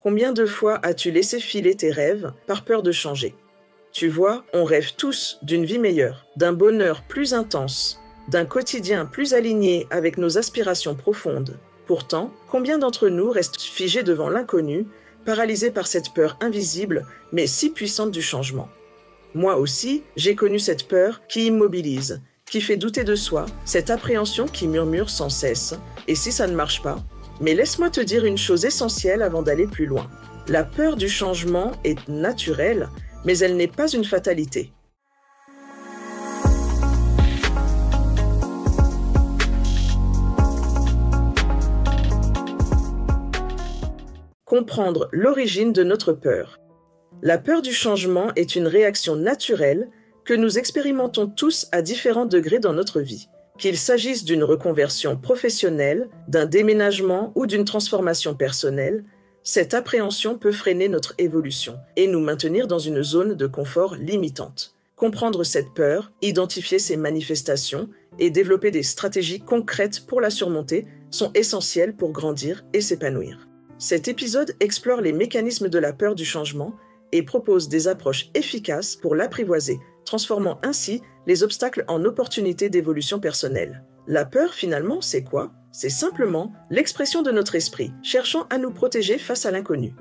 Combien de fois as-tu laissé filer tes rêves par peur de changer? Tu vois, on rêve tous d'une vie meilleure, d'un bonheur plus intense, d'un quotidien plus aligné avec nos aspirations profondes. Pourtant, combien d'entre nous restent figés devant l'inconnu, paralysés par cette peur invisible mais si puissante du changement? Moi aussi, j'ai connu cette peur qui immobilise, qui fait douter de soi, cette appréhension qui murmure sans cesse. Et si ça ne marche pas? Mais laisse-moi te dire une chose essentielle avant d'aller plus loin. La peur du changement est naturelle, mais elle n'est pas une fatalité. Comprendre l'origine de notre peur. La peur du changement est une réaction naturelle que nous expérimentons tous à différents degrés dans notre vie. Qu'il s'agisse d'une reconversion professionnelle, d'un déménagement ou d'une transformation personnelle, cette appréhension peut freiner notre évolution et nous maintenir dans une zone de confort limitante. Comprendre cette peur, identifier ses manifestations et développer des stratégies concrètes pour la surmonter sont essentiels pour grandir et s'épanouir. Cet épisode explore les mécanismes de la peur du changement et propose des approches efficaces pour l'apprivoiser, transformant ainsi les obstacles en opportunités d'évolution personnelle. La peur, finalement, c'est quoi? C'est simplement l'expression de notre esprit, cherchant à nous protéger face à l'inconnu.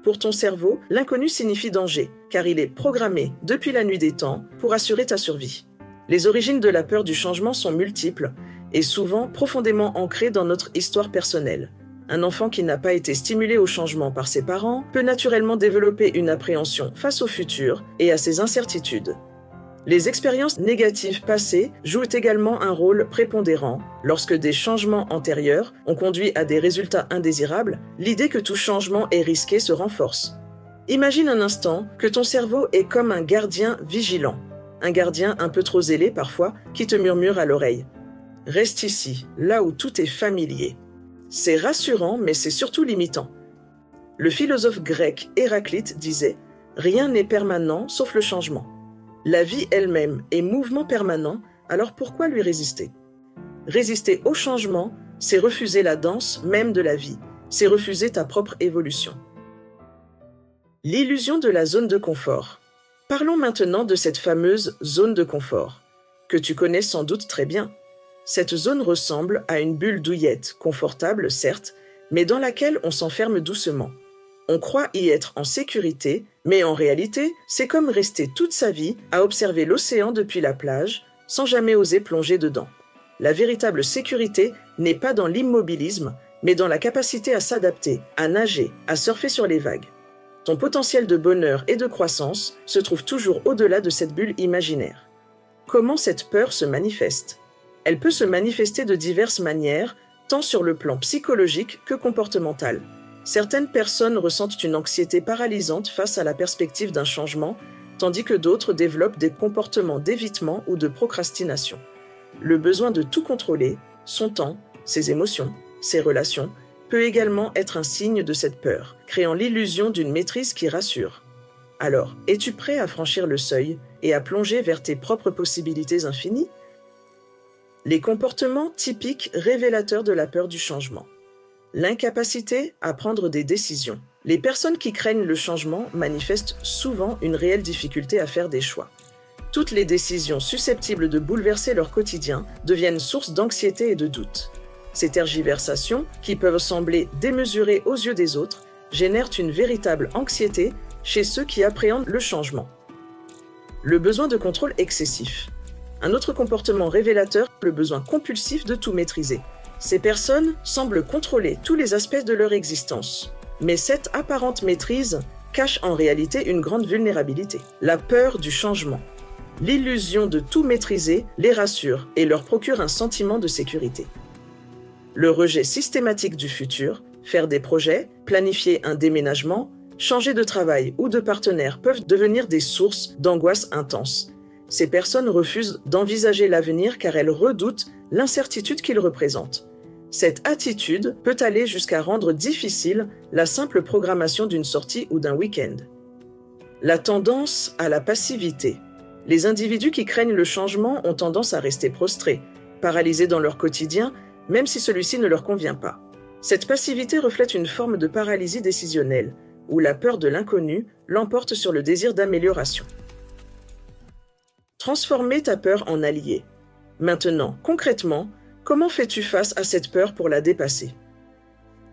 Pour ton cerveau, l'inconnu signifie danger, car il est programmé depuis la nuit des temps pour assurer ta survie. Les origines de la peur du changement sont multiples et souvent profondément ancrées dans notre histoire personnelle. Un enfant qui n'a pas été stimulé au changement par ses parents peut naturellement développer une appréhension face au futur et à ses incertitudes. Les expériences négatives passées jouent également un rôle prépondérant. Lorsque des changements antérieurs ont conduit à des résultats indésirables, l'idée que tout changement est risqué se renforce. Imagine un instant que ton cerveau est comme un gardien vigilant, un gardien un peu trop zélé parfois, qui te murmure à l'oreille. Reste ici, là où tout est familier. C'est rassurant, mais c'est surtout limitant. Le philosophe grec Héraclite disait « Rien n'est permanent sauf le changement ». La vie elle-même est mouvement permanent, alors pourquoi lui résister? Résister au changement, c'est refuser la danse même de la vie, c'est refuser ta propre évolution. L'illusion de la zone de confort. Parlons maintenant de cette fameuse zone de confort, que tu connais sans doute très bien. Cette zone ressemble à une bulle douillette, confortable certes, mais dans laquelle on s'enferme doucement. On croit y être en sécurité, mais en réalité, c'est comme rester toute sa vie à observer l'océan depuis la plage, sans jamais oser plonger dedans. La véritable sécurité n'est pas dans l'immobilisme, mais dans la capacité à s'adapter, à nager, à surfer sur les vagues. Ton potentiel de bonheur et de croissance se trouve toujours au-delà de cette bulle imaginaire. Comment cette peur se manifeste? Elle peut se manifester de diverses manières, tant sur le plan psychologique que comportemental. Certaines personnes ressentent une anxiété paralysante face à la perspective d'un changement, tandis que d'autres développent des comportements d'évitement ou de procrastination. Le besoin de tout contrôler, son temps, ses émotions, ses relations, peut également être un signe de cette peur, créant l'illusion d'une maîtrise qui rassure. Alors, es-tu prêt à franchir le seuil et à plonger vers tes propres possibilités infinies? Les comportements typiques révélateurs de la peur du changement. L'incapacité à prendre des décisions. Les personnes qui craignent le changement manifestent souvent une réelle difficulté à faire des choix. Toutes les décisions susceptibles de bouleverser leur quotidien deviennent source d'anxiété et de doute. Ces tergiversations, qui peuvent sembler démesurées aux yeux des autres, génèrent une véritable anxiété chez ceux qui appréhendent le changement. Le besoin de contrôle excessif. Un autre comportement révélateur, le besoin compulsif de tout maîtriser. Ces personnes semblent contrôler tous les aspects de leur existence. Mais cette apparente maîtrise cache en réalité une grande vulnérabilité. La peur du changement. L'illusion de tout maîtriser les rassure et leur procure un sentiment de sécurité. Le rejet systématique du futur, faire des projets, planifier un déménagement, changer de travail ou de partenaire peuvent devenir des sources d'angoisse intense. Ces personnes refusent d'envisager l'avenir car elles redoutent l'incertitude qu'il représente. Cette attitude peut aller jusqu'à rendre difficile la simple programmation d'une sortie ou d'un week-end. La tendance à la passivité. Les individus qui craignent le changement ont tendance à rester prostrés, paralysés dans leur quotidien, même si celui-ci ne leur convient pas. Cette passivité reflète une forme de paralysie décisionnelle, où la peur de l'inconnu l'emporte sur le désir d'amélioration. Transformer ta peur en allié. Maintenant, concrètement, comment fais-tu face à cette peur pour la dépasser?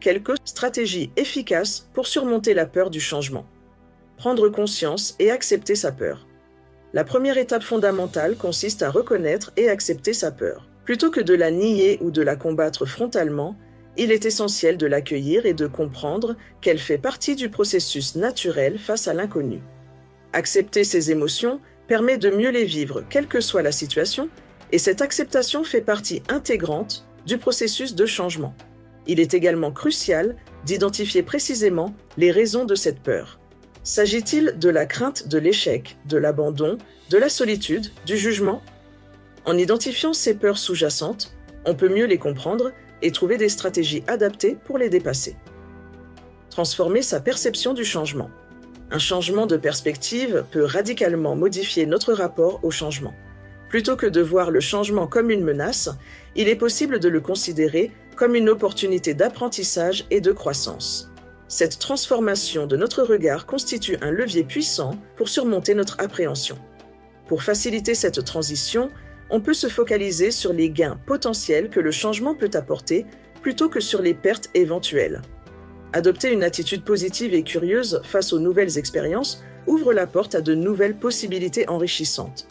Quelques stratégies efficaces pour surmonter la peur du changement. Prendre conscience et accepter sa peur. La première étape fondamentale consiste à reconnaître et accepter sa peur. Plutôt que de la nier ou de la combattre frontalement, il est essentiel de l'accueillir et de comprendre qu'elle fait partie du processus naturel face à l'inconnu. Accepter ses émotions permet de mieux les vivre, quelle que soit la situation, et cette acceptation fait partie intégrante du processus de changement. Il est également crucial d'identifier précisément les raisons de cette peur. S'agit-il de la crainte de l'échec, de l'abandon, de la solitude, du jugement? En identifiant ces peurs sous-jacentes, on peut mieux les comprendre et trouver des stratégies adaptées pour les dépasser. Transformer sa perception du changement. Un changement de perspective peut radicalement modifier notre rapport au changement. Plutôt que de voir le changement comme une menace, il est possible de le considérer comme une opportunité d'apprentissage et de croissance. Cette transformation de notre regard constitue un levier puissant pour surmonter notre appréhension. Pour faciliter cette transition, on peut se focaliser sur les gains potentiels que le changement peut apporter plutôt que sur les pertes éventuelles. Adopter une attitude positive et curieuse face aux nouvelles expériences ouvre la porte à de nouvelles possibilités enrichissantes.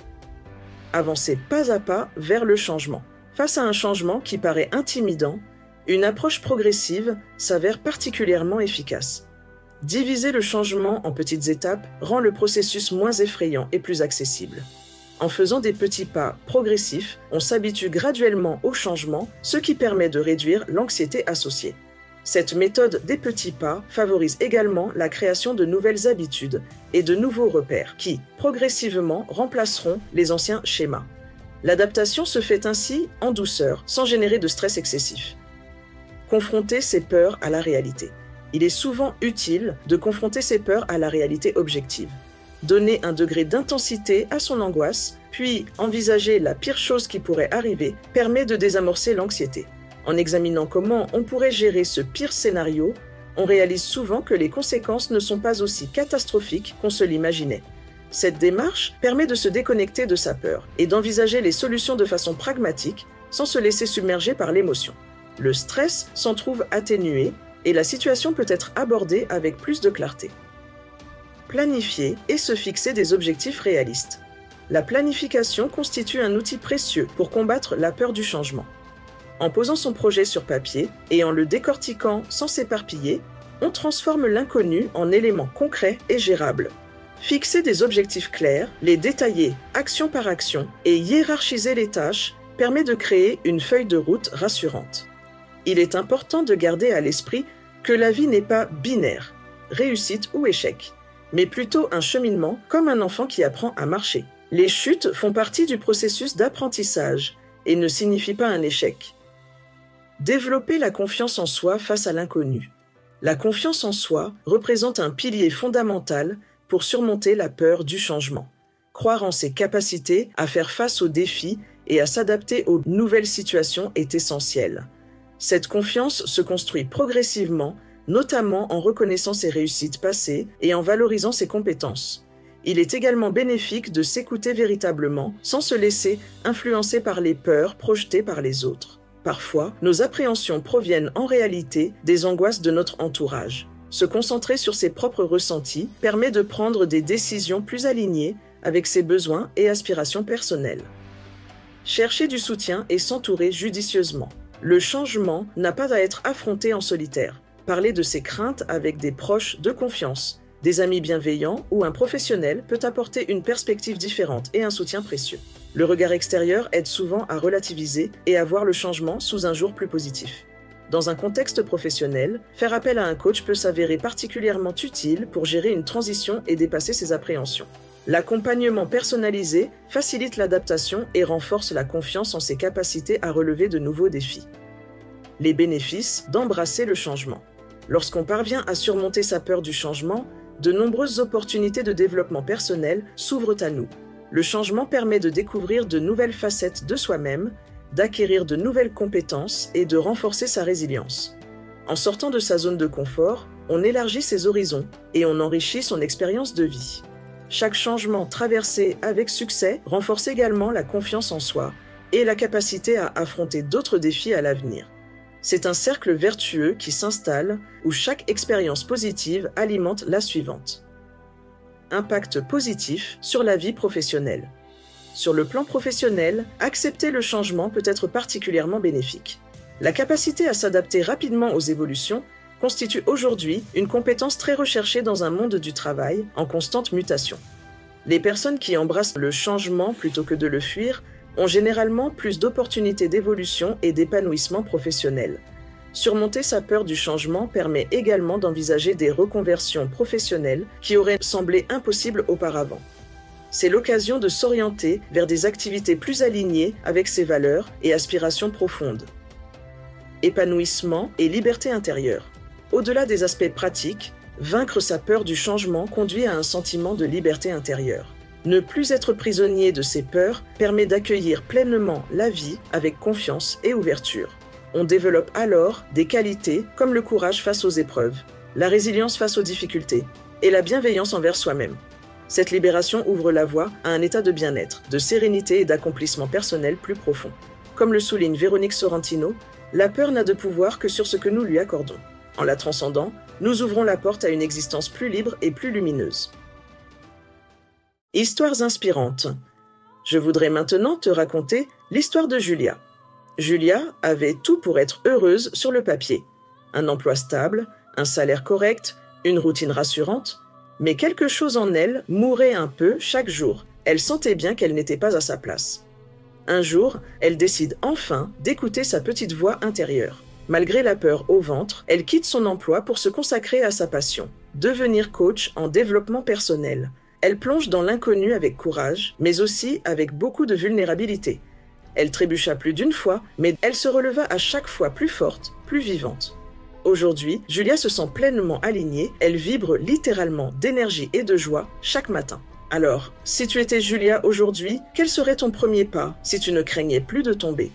Avancer pas à pas vers le changement. Face à un changement qui paraît intimidant, une approche progressive s'avère particulièrement efficace. Diviser le changement en petites étapes rend le processus moins effrayant et plus accessible. En faisant des petits pas progressifs, on s'habitue graduellement au changement, ce qui permet de réduire l'anxiété associée. Cette méthode des petits pas favorise également la création de nouvelles habitudes et de nouveaux repères qui, progressivement, remplaceront les anciens schémas. L'adaptation se fait ainsi en douceur, sans générer de stress excessif. Confronter ses peurs à la réalité. Il est souvent utile de confronter ses peurs à la réalité objective. Donner un degré d'intensité à son angoisse, puis envisager la pire chose qui pourrait arriver, permet de désamorcer l'anxiété. En examinant comment on pourrait gérer ce pire scénario, on réalise souvent que les conséquences ne sont pas aussi catastrophiques qu'on se l'imaginait. Cette démarche permet de se déconnecter de sa peur et d'envisager les solutions de façon pragmatique sans se laisser submerger par l'émotion. Le stress s'en trouve atténué et la situation peut être abordée avec plus de clarté. Planifier et se fixer des objectifs réalistes. La planification constitue un outil précieux pour combattre la peur du changement. En posant son projet sur papier et en le décortiquant sans s'éparpiller, on transforme l'inconnu en éléments concrets et gérables. Fixer des objectifs clairs, les détailler action par action et hiérarchiser les tâches permet de créer une feuille de route rassurante. Il est important de garder à l'esprit que la vie n'est pas binaire, réussite ou échec, mais plutôt un cheminement comme un enfant qui apprend à marcher. Les chutes font partie du processus d'apprentissage et ne signifient pas un échec. Développer la confiance en soi face à l'inconnu. La confiance en soi représente un pilier fondamental pour surmonter la peur du changement. Croire en ses capacités à faire face aux défis et à s'adapter aux nouvelles situations est essentiel. Cette confiance se construit progressivement, notamment en reconnaissant ses réussites passées et en valorisant ses compétences. Il est également bénéfique de s'écouter véritablement sans se laisser influencer par les peurs projetées par les autres. Parfois, nos appréhensions proviennent en réalité des angoisses de notre entourage. Se concentrer sur ses propres ressentis permet de prendre des décisions plus alignées avec ses besoins et aspirations personnelles. Chercher du soutien et s'entourer judicieusement. Le changement n'a pas à être affronté en solitaire. Parler de ses craintes avec des proches de confiance, des amis bienveillants ou un professionnel peut apporter une perspective différente et un soutien précieux. Le regard extérieur aide souvent à relativiser et à voir le changement sous un jour plus positif. Dans un contexte professionnel, faire appel à un coach peut s'avérer particulièrement utile pour gérer une transition et dépasser ses appréhensions. L'accompagnement personnalisé facilite l'adaptation et renforce la confiance en ses capacités à relever de nouveaux défis. Les bénéfices d'embrasser le changement. Lorsqu'on parvient à surmonter sa peur du changement, de nombreuses opportunités de développement personnel s'ouvrent à nous. Le changement permet de découvrir de nouvelles facettes de soi-même, d'acquérir de nouvelles compétences et de renforcer sa résilience. En sortant de sa zone de confort, on élargit ses horizons et on enrichit son expérience de vie. Chaque changement traversé avec succès renforce également la confiance en soi et la capacité à affronter d'autres défis à l'avenir. C'est un cercle vertueux qui s'installe où chaque expérience positive alimente la suivante. Impact positif sur la vie professionnelle. Sur le plan professionnel, accepter le changement peut être particulièrement bénéfique. La capacité à s'adapter rapidement aux évolutions constitue aujourd'hui une compétence très recherchée dans un monde du travail en constante mutation. Les personnes qui embrassent le changement plutôt que de le fuir ont généralement plus d'opportunités d'évolution et d'épanouissement professionnel. Surmonter sa peur du changement permet également d'envisager des reconversions professionnelles qui auraient semblé impossibles auparavant. C'est l'occasion de s'orienter vers des activités plus alignées avec ses valeurs et aspirations profondes. Épanouissement et liberté intérieure. Au-delà des aspects pratiques, vaincre sa peur du changement conduit à un sentiment de liberté intérieure. Ne plus être prisonnier de ses peurs permet d'accueillir pleinement la vie avec confiance et ouverture. On développe alors des qualités comme le courage face aux épreuves, la résilience face aux difficultés et la bienveillance envers soi-même. Cette libération ouvre la voie à un état de bien-être, de sérénité et d'accomplissement personnel plus profond. Comme le souligne Véronique Sorrentino, la peur n'a de pouvoir que sur ce que nous lui accordons. En la transcendant, nous ouvrons la porte à une existence plus libre et plus lumineuse. Histoires inspirantes. Je voudrais maintenant te raconter l'histoire de Julia. Julia avait tout pour être heureuse sur le papier. Un emploi stable, un salaire correct, une routine rassurante. Mais quelque chose en elle mourait un peu chaque jour. Elle sentait bien qu'elle n'était pas à sa place. Un jour, elle décide enfin d'écouter sa petite voix intérieure. Malgré la peur au ventre, elle quitte son emploi pour se consacrer à sa passion, devenir coach en développement personnel. Elle plonge dans l'inconnu avec courage, mais aussi avec beaucoup de vulnérabilité. Elle trébucha plus d'une fois, mais elle se releva à chaque fois plus forte, plus vivante. Aujourd'hui, Julia se sent pleinement alignée, elle vibre littéralement d'énergie et de joie chaque matin. Alors, si tu étais Julia aujourd'hui, quel serait ton premier pas si tu ne craignais plus de tomber?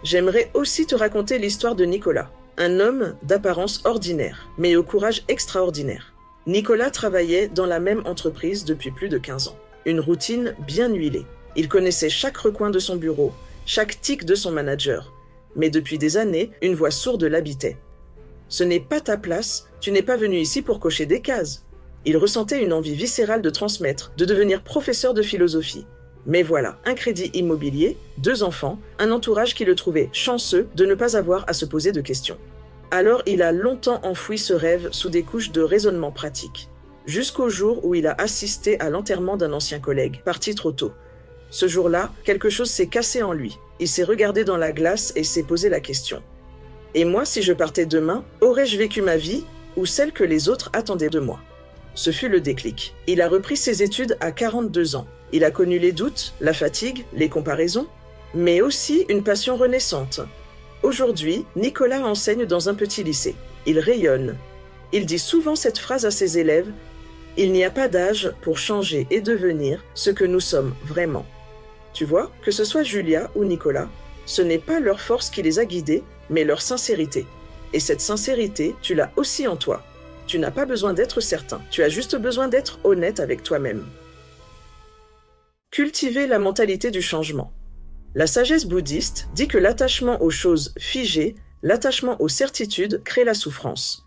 J'aimerais aussi te raconter l'histoire de Nicolas, un homme d'apparence ordinaire, mais au courage extraordinaire. Nicolas travaillait dans la même entreprise depuis plus de 15 ans. Une routine bien huilée. Il connaissait chaque recoin de son bureau, chaque tic de son manager. Mais depuis des années, une voix sourde l'habitait. Ce n'est pas ta place, tu n'es pas venu ici pour cocher des cases. Il ressentait une envie viscérale de transmettre, de devenir professeur de philosophie. Mais voilà, un crédit immobilier, 2 enfants, un entourage qui le trouvait chanceux de ne pas avoir à se poser de questions. Alors il a longtemps enfoui ce rêve sous des couches de raisonnement pratique. Jusqu'au jour où il a assisté à l'enterrement d'un ancien collègue, parti trop tôt. Ce jour-là, quelque chose s'est cassé en lui. Il s'est regardé dans la glace et s'est posé la question. Et moi, si je partais demain, aurais-je vécu ma vie ou celle que les autres attendaient de moi? Ce fut le déclic. Il a repris ses études à 42 ans. Il a connu les doutes, la fatigue, les comparaisons, mais aussi une passion renaissante. Aujourd'hui, Nicolas enseigne dans un petit lycée. Il rayonne. Il dit souvent cette phrase à ses élèves « Il n'y a pas d'âge pour changer et devenir ce que nous sommes vraiment ». Tu vois, que ce soit Julia ou Nicolas, ce n'est pas leur force qui les a guidés, mais leur sincérité. Et cette sincérité, tu l'as aussi en toi. Tu n'as pas besoin d'être certain, tu as juste besoin d'être honnête avec toi-même. Cultiver la mentalité du changement. La sagesse bouddhiste dit que l'attachement aux choses figées, l'attachement aux certitudes crée la souffrance.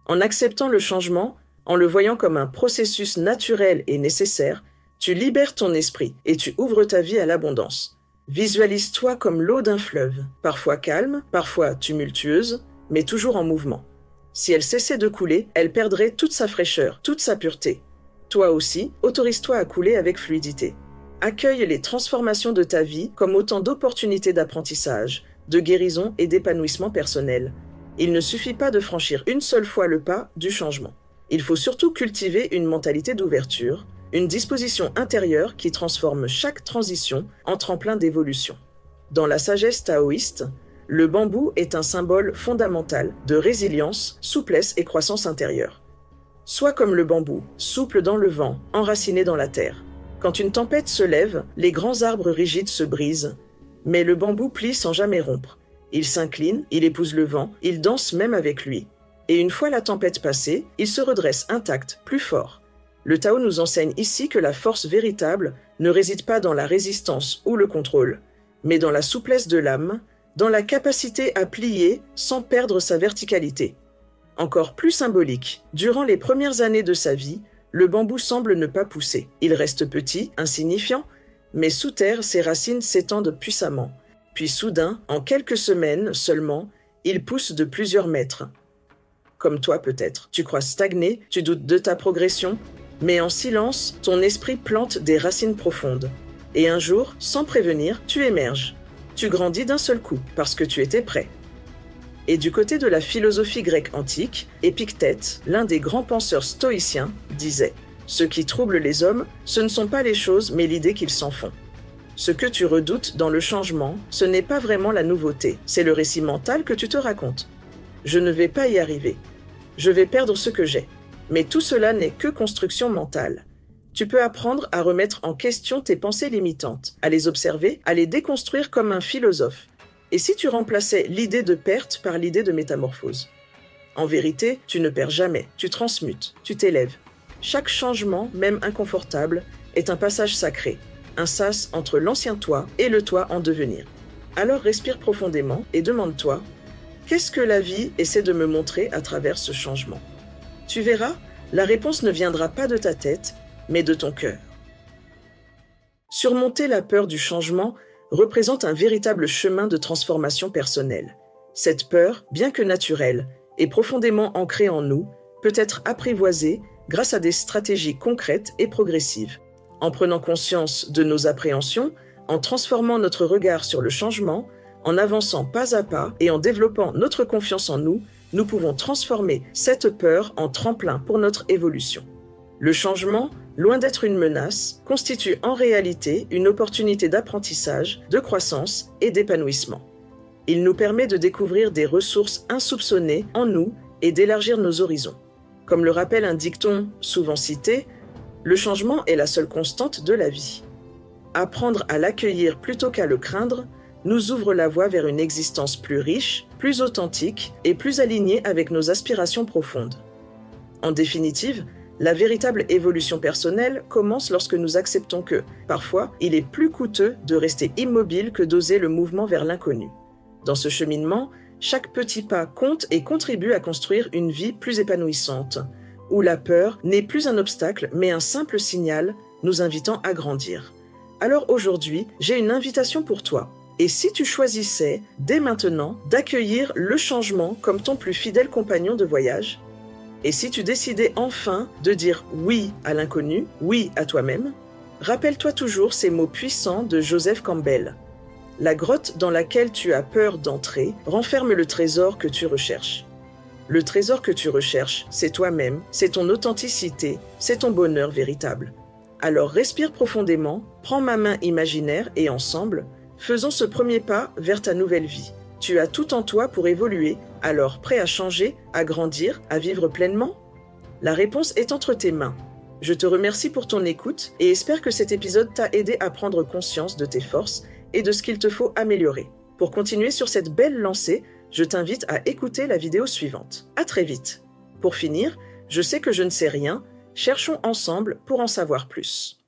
En acceptant le changement, en le voyant comme un processus naturel et nécessaire, tu libères ton esprit et tu ouvres ta vie à l'abondance. Visualise-toi comme l'eau d'un fleuve, parfois calme, parfois tumultueuse, mais toujours en mouvement. Si elle cessait de couler, elle perdrait toute sa fraîcheur, toute sa pureté. Toi aussi, autorise-toi à couler avec fluidité. Accueille les transformations de ta vie comme autant d'opportunités d'apprentissage, de guérison et d'épanouissement personnel. Il ne suffit pas de franchir une seule fois le pas du changement. Il faut surtout cultiver une mentalité d'ouverture, une disposition intérieure qui transforme chaque transition en tremplin d'évolution. Dans la sagesse taoïste, le bambou est un symbole fondamental de résilience, souplesse et croissance intérieure. Sois comme le bambou, souple dans le vent, enraciné dans la terre. Quand une tempête se lève, les grands arbres rigides se brisent, mais le bambou plie sans jamais rompre. Il s'incline, il épouse le vent, il danse même avec lui. Et une fois la tempête passée, il se redresse intact, plus fort. Le Tao nous enseigne ici que la force véritable ne réside pas dans la résistance ou le contrôle, mais dans la souplesse de l'âme, dans la capacité à plier sans perdre sa verticalité. Encore plus symbolique, durant les premières années de sa vie, le bambou semble ne pas pousser. Il reste petit, insignifiant, mais sous terre, ses racines s'étendent puissamment. Puis soudain, en quelques semaines seulement, il pousse de plusieurs mètres. Comme toi peut-être, tu crois stagner, tu doutes de ta progression, mais en silence, ton esprit plante des racines profondes. Et un jour, sans prévenir, tu émerges. Tu grandis d'un seul coup, parce que tu étais prêt. Et du côté de la philosophie grecque antique, Épictète, l'un des grands penseurs stoïciens, disait « Ce qui trouble les hommes, ce ne sont pas les choses, mais l'idée qu'ils s'en font. Ce que tu redoutes dans le changement, ce n'est pas vraiment la nouveauté, c'est le récit mental que tu te racontes. Je ne vais pas y arriver. Je vais perdre ce que j'ai. Mais tout cela n'est que construction mentale. Tu peux apprendre à remettre en question tes pensées limitantes, à les observer, à les déconstruire comme un philosophe. Et si tu remplaçais l'idée de perte par l'idée de métamorphose? En vérité, tu ne perds jamais, tu transmutes, tu t'élèves. Chaque changement, même inconfortable, est un passage sacré, un sas entre l'ancien toi et le toi en devenir. Alors respire profondément et demande-toi, qu'est-ce que la vie essaie de me montrer à travers ce changement? Tu verras, la réponse ne viendra pas de ta tête, mais de ton cœur. Surmonter la peur du changement représente un véritable chemin de transformation personnelle. Cette peur, bien que naturelle et profondément ancrée en nous, peut être apprivoisée grâce à des stratégies concrètes et progressives. En prenant conscience de nos appréhensions, en transformant notre regard sur le changement, en avançant pas à pas et en développant notre confiance en nous, nous pouvons transformer cette peur en tremplin pour notre évolution. Le changement, loin d'être une menace, constitue en réalité une opportunité d'apprentissage, de croissance et d'épanouissement. Il nous permet de découvrir des ressources insoupçonnées en nous et d'élargir nos horizons. Comme le rappelle un dicton souvent cité, le changement est la seule constante de la vie. Apprendre à l'accueillir plutôt qu'à le craindre nous ouvre la voie vers une existence plus riche, plus authentique et plus alignée avec nos aspirations profondes. En définitive, la véritable évolution personnelle commence lorsque nous acceptons que, parfois, il est plus coûteux de rester immobile que d'oser le mouvement vers l'inconnu. Dans ce cheminement, chaque petit pas compte et contribue à construire une vie plus épanouissante, où la peur n'est plus un obstacle mais un simple signal nous invitant à grandir. Alors aujourd'hui, j'ai une invitation pour toi. Et si tu choisissais, dès maintenant, d'accueillir le changement comme ton plus fidèle compagnon de voyage? Et si tu décidais enfin de dire oui à l'inconnu, oui à toi-même? Rappelle-toi toujours ces mots puissants de Joseph Campbell. La grotte dans laquelle tu as peur d'entrer renferme le trésor que tu recherches. Le trésor que tu recherches, c'est toi-même, c'est ton authenticité, c'est ton bonheur véritable. Alors respire profondément, prends ma main imaginaire et ensemble, faisons ce premier pas vers ta nouvelle vie. Tu as tout en toi pour évoluer, alors prêt à changer, à grandir, à vivre pleinement? La réponse est entre tes mains. Je te remercie pour ton écoute et espère que cet épisode t'a aidé à prendre conscience de tes forces et de ce qu'il te faut améliorer. Pour continuer sur cette belle lancée, je t'invite à écouter la vidéo suivante. À très vite. Pour finir, je sais que je ne sais rien, cherchons ensemble pour en savoir plus.